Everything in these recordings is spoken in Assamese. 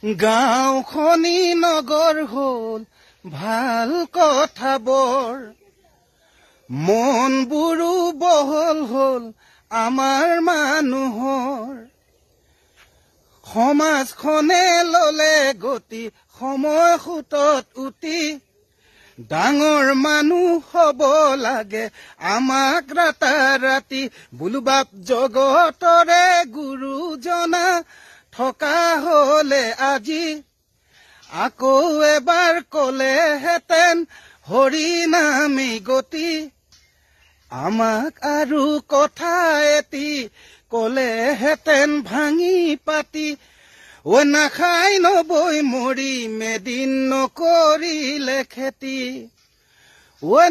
গাঁওখনি নগৰ হ'ল ভাল কথাবৰ মনবোৰো বহল হ'ল আমাৰ মানুহৰ সমাজখনে ললে গতি সময় সুতত উতি ডাঙৰ মানুহ হ'ব লাগে আমাক ৰাতাৰাতি বুলুবাপ জগতৰে গুৰুজনা থকা হলে আজি আকৌ এবাৰ কলেহেঁতেন হৰি নামে গতি আমাক আৰু কথা এটি কলেহেঁতেন ভাঙি পাতি নাখাই নবৈ মৰিম এদিন নকৰিলে খেতি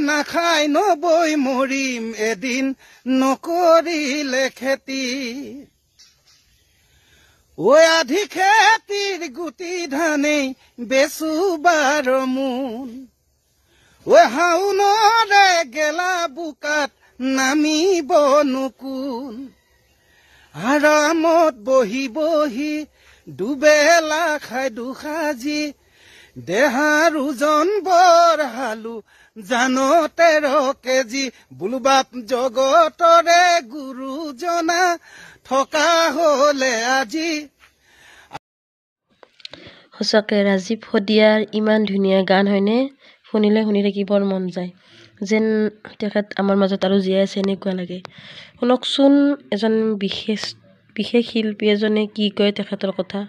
নাখাই নবৈ মৰিম এদিন নকৰিলে খেতি আধি খেতিৰ গুটি ধানেই বেচু 12 মোন হাউনৰে গেলা বোকাত নামিব নুকুন আৰামত বহি বহি দুবেলা খাই দুসাজি দেহাৰ ওজন বঢ়ালো জানো 13 কেজি বুলুবাপ জগতৰে গুৰুজনা থকা হলে আজি সঁচাকৈ ৰাজীৱ শদিয়াৰ ইমান ধুনীয়া গান হয়নে শুনিলে শুনি থাকিবৰ মন যায় যেন তেখেত আমাৰ মাজত আৰু জীয়াই আছে এনেকুৱা লাগে শুনকচোন এজন বিশেষ শিল্পী এজনে কি কয় তেখেতৰ কথা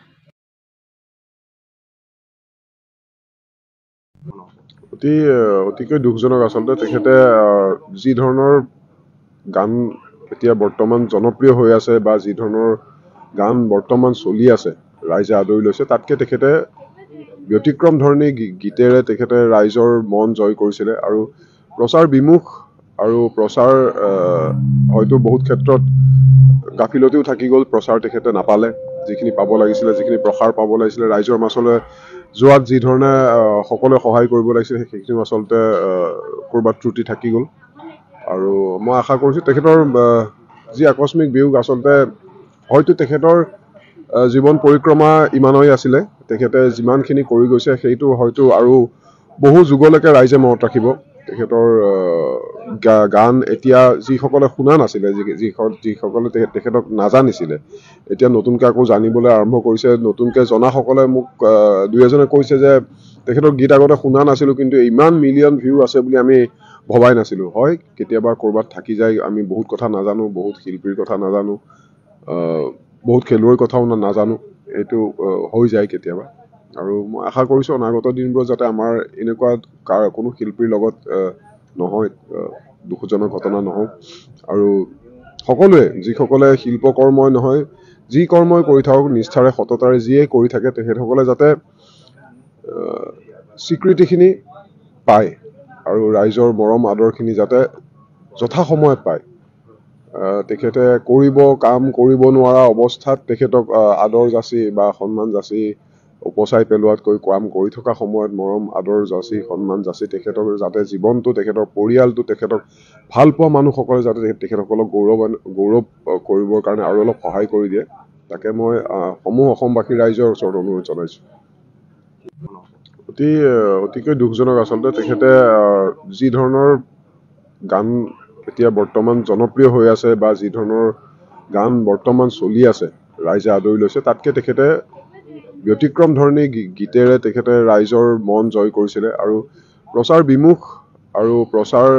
অতিকৈ দুখজনক আচলতে তেখেতে যি ধৰণৰ গান এতিয়া বৰ্তমান জনপ্ৰিয় হৈ আছে বা যি ধৰণৰ গান বৰ্তমান চলি আছে ৰাইজে আদৰি লৈছে তাতকে তেখেতে ব্যতিক্ৰম ধৰণী গীতেৰে তেখেতে ৰাইজৰ মন জয় কৰিছিলে আৰু প্ৰচাৰ বিমুখ আৰু প্ৰচাৰ হয়তো বহুত ক্ষেত্ৰত গাফিলতিও থাকি গ'ল প্ৰচাৰ তেখেতে নাপালে যিখিনি পাব লাগিছিলে যিখিনি প্ৰসাৰ পাব লাগিছিলে ৰাইজৰ মাজলৈ যোৱাত যি ধৰণে সকলোৱে সহায় কৰিব লাগিছিলে সেইখিনি আচলতে কৰবাত ত্ৰুটি থাকি গ'ল আৰু মই আশা কৰিছোঁ তেখেতৰ যি আকস্মিক বিয়োগ আচলতে হয়তো তেখেতৰ জীৱন পৰিক্ৰমা ইমানেই আছিলে তেখেতে যিমানখিনি কৰি গৈছে সেইটো হয়তো আৰু বহু যুগলৈকে ৰাইজে মনত ৰাখিব তেখেতৰ গান এতিয়া যিসকলে শুনা নাছিলে যিসকলে তেখেতক নাজানিছিলে এতিয়া নতুনকৈ আকৌ জানিবলৈ আৰম্ভ কৰিছে নতুনকৈ জনাসকলে মোক দুই এজনে কৈছে যে তেখেতৰ গীত আগতে শুনা নাছিলোঁ কিন্তু ইমান মিলিয়ন ভিউ আছে বুলি আমি ভবাই নাছিলোঁ হয় কেতিয়াবা ক'ৰবাত থাকি যায় আমি বহুত কথা নাজানো বহুত শিল্পীৰ কথা নাজানো বহুত খেলুৱৈৰ কথাও নাজানো এইটো হৈ যায় কেতিয়াবা আৰু মই আশা কৰিছোঁ অনাগত দিনবোৰত যাতে আমাৰ এনেকুৱা কোনো শিল্পীৰ লগত নহয় দুখজনক ঘটনা নহওক আৰু সকলোৱে যিসকলে শিল্পকৰ্মই নহয় যি কৰ্মই কৰি থাকক নিষ্ঠাৰে সততাৰে যিয়ে কৰি থাকে তেখেতসকলে যাতে স্বীকৃতিখিনি পায় আৰু ৰাইজৰ মৰম আদৰখিনি যাতে যথা সময়ত পায় তেখেতে কাম কৰিব নোৱাৰা অৱস্থাত তেখেতক আদৰ যাচি বা সন্মান যাচি উপচাই পেলোৱাতকৈ কাম কৰি থকা সময়ত মৰম আদৰ যাচি সন্মান যাচি তেখেতক যাতে জীৱনটো তেখেতৰ পৰিয়ালটো তেখেতক ভাল পোৱা মানুহসকলে যাতে তেখেতসকলক গৌৰৱ কৰিবৰ কাৰণে আৰু অলপ সহায় কৰি দিয়ে তাকে মই অসমবাসী ৰাইজৰ ওচৰত অনুৰোধ জনাইছোঁ অতিকৈ দুখজনক আচলতে তেখেতে যি ধৰণৰ গান এতিয়া বৰ্তমান জনপ্ৰিয় হৈ আছে বা যি ধৰণৰ গান বৰ্তমান চলি আছে ৰাইজে আদৰি লৈছে তাতকে তেখেতে ব্যতিক্ৰম ধৰণী গীতেৰে তেখেতে ৰাইজৰ মন জয় কৰিছিলে আৰু প্ৰচাৰ বিমুখ আৰু প্ৰচাৰ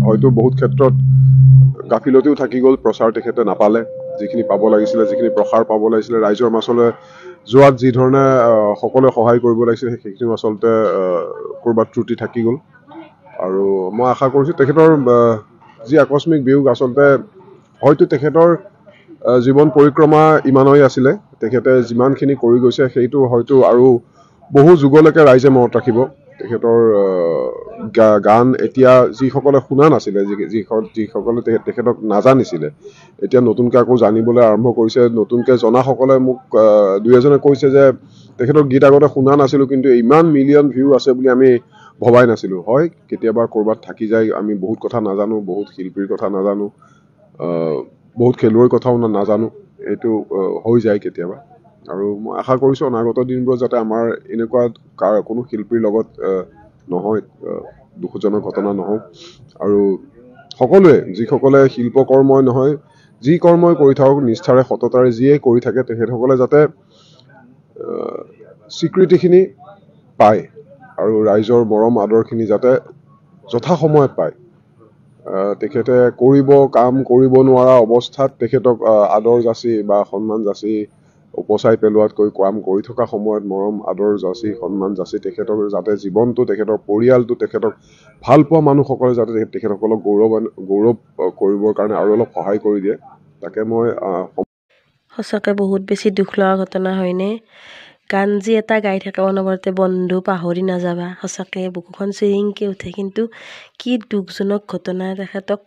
হয়তো বহুত ক্ষেত্ৰত গাফিলতিও থাকি গ'ল প্ৰচাৰ তেখেতে নাপালে যিখিনি পাব লাগিছিলে যিখিনি প্ৰসাৰ পাব লাগিছিলে ৰাইজৰ মাজলৈ যোৱাত যি ধৰণে সকলোৱে সহায় কৰিব লাগিছিলে সেইখিনি আচলতে কৰবাত ত্ৰুটি থাকি গ'ল আৰু মই আশা কৰিছোঁ তেখেতৰ যি আকস্মিক বিয়োগ আচলতে হয়তো তেখেতৰ জীৱন পৰিক্ৰমা ইমানেই আছিলে তেখেতে যিমানখিনি কৰি গৈছে সেইটো হয়তো আৰু বহু যুগলৈকে ৰাইজে মনত ৰাখিব তেখেতৰ গান এতিয়া যিসকলে শুনা নাছিলে যিসকলে তেখেতক নাজানিছিলে এতিয়া নতুনকৈ আকৌ জানিবলৈ আৰম্ভ কৰিছে নতুনকৈ জনাসকলে মোক দুই এজনে কৈছে যে তেখেতৰ গীত আগতে শুনা নাছিলোঁ কিন্তু ইমান মিলিয়ন ভিউ আছে বুলি আমি ভবাই নাছিলোঁ হয় কেতিয়াবা ক'ৰবাত থাকি যায় আমি বহুত কথা নাজানো বহুত শিল্পীৰ কথা নাজানো বহুত খেলুৱৈৰ কথাও নাজানো এইটো হৈ যায় কেতিয়াবা আৰু মই আশা কৰিছোঁ অনাগত দিনবোৰত যাতে আমাৰ এনেকুৱা কোনো শিল্পীৰ লগত নহয়, দুখজনক ঘটনা নহওক। আৰু সকলোৱে যিসকলে শিল্পকৰ্মই নহয় যি কৰ্মই কৰি থাকক নিষ্ঠাৰে সততাৰে যিয়ে কৰি থাকে তেখেতসকলে যাতে স্বীকৃতিখিনি পায় আৰু ৰাইজৰ মৰম আদৰখিনি যাতে যথাসময়ত পায়। তেখেতে কাম কৰিব নোৱাৰা অৱস্থাত তেখেতক আদৰ যাচি বা সন্মান যাচি উপচাই পেলোৱাতকৈ কাম কৰি থকা সময়ত মৰম আদৰ যাচি সন্মান যাচি তেখেতক যাতে জীৱনটো তেখেতৰ পৰিয়ালটো তেখেতক ভাল পোৱা মানুহসকলে যাতে তেখেতসকলক গৌৰৱ কৰিবৰ কাৰণে আৰু অলপ সহায় কৰি দিয়ে, তাকে মই সঁচাকৈ বহুত বেছি দুখ লগা ঘটনা হয়নে? গান যি এটা গাই থাকে অনবৰতে বন্ধু পাহৰি নাযাবা, সঁচাকৈ বুকুখন চিৰিংকৈ উঠে। কিন্তু কি দুখজনক ঘটনা, তেখেতক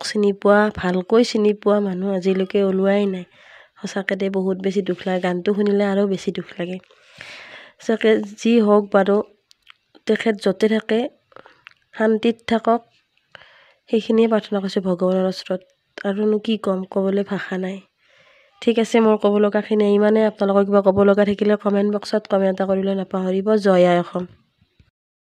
ভালকৈ চিনি পোৱা মানুহ আজিলৈকে ওলোৱাই নাই। সঁচাকৈ দে বহুত বেছি দুখ লাগে, গানটো শুনিলে আৰু বেছি দুখ লাগে। সঁচাকৈ যি হওক বাৰু, তেখেত য'তে থাকে শান্তিত থাকক, সেইখিনিয়ে প্ৰাৰ্থনা কৰিছোঁ ভগৱানৰ ওচৰত। আৰুনো কি ক'ম, ক'বলৈ ভাষা নাই। ঠিক আছে, মোৰ ক'ব লগাখিনি ইমানেই। আপোনালোকৰ কিবা ক'ব লগা থাকিলে কমেণ্ট বক্সত কমেণ্ট এটা কৰিবলৈ নাপাহৰিব। জয় আই অসম।